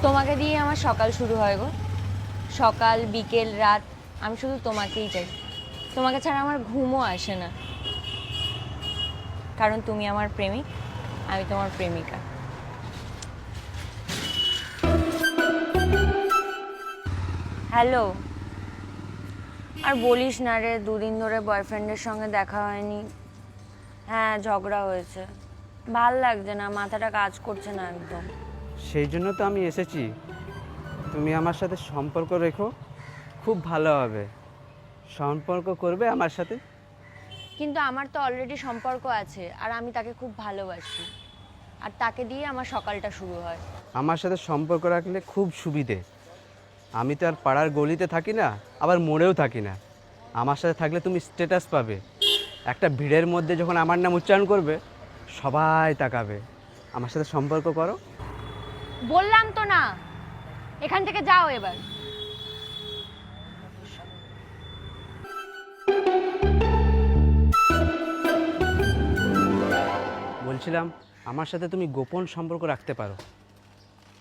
তোমাকে দিয়ে আমার সকাল শুরু হয় গো। সকাল বিকেল রাত আমি শুধু তোমাকেই চাই। তোমাকে ছাড়া আমার ঘুমও আসে না, কারণ তুমি আমার প্রেমিক, আমি তোমার প্রেমিকা। হ্যালো। আর বলিস না রে, দুদিন ধরে বয়ফ্রেন্ডের সঙ্গে দেখা হয়নি। হ্যাঁ, ঝগড়া হয়েছে, ভাল লাগছে না, মাথাটা কাজ করছে না একদম। সেই জন্য তো আমি এসেছি। তুমি আমার সাথে সম্পর্ক রেখো, খুব ভালো হবে। সম্পর্ক করবে আমার সাথে? কিন্তু আমার তো অলরেডি সম্পর্ক আছে, আর আমি তাকে খুব ভালোবাসি, আর তাকে দিয়ে আমার সকালটা শুরু হয়। আমার সাথে সম্পর্ক রাখলে খুব সুবিধে। আমি তো আর পাড়ার গলিতে থাকি না, আবার মোড়েও থাকি না। আমার সাথে থাকলে তুমি স্ট্যাটাস পাবে। একটা ভিড়ের মধ্যে যখন আমার নাম উচ্চারণ করবে, সবাই তাকাবে। আমার সাথে সম্পর্ক করো। বললাম তো না, এখান থেকে যাও এবার। বলছিলাম, আমার সাথে তুমি গোপন সম্পর্ক রাখতে পারো।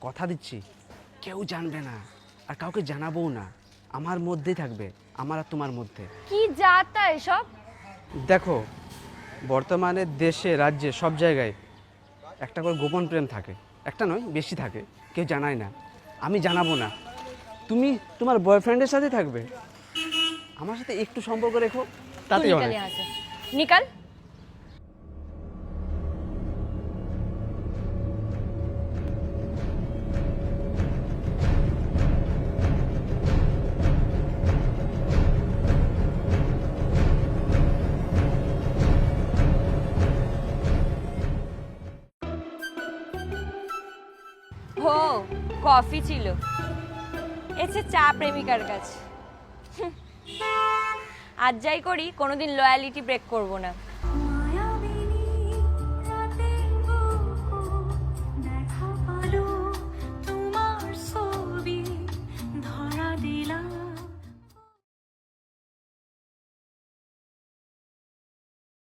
কথা দিচ্ছি, কেউ জানবে না, আর কাউকে জানাবোও না। আমার মধ্যেই থাকবে, আমার আর তোমার মধ্যে। কি যাতা এসব? দেখো, বর্তমানে দেশে রাজ্যে সব জায়গায় একটা করে গোপন প্রেম থাকে। একটা নয়, বেশি থাকে, কেউ জানায় না। আমি জানাবো না। তুমি তোমার বয়ফ্রেন্ডের সাথে থাকবে, আমার সাথে একটু সম্পর্ক রেখো, তাতেই নিকাল অনেক। यहाँ से, निकल। हो, কফি ছিল, এসে চা প্রেমিকার কাছে। আজ যাই করি, কোনোদিন লয়ালিটি ব্রেক করব না।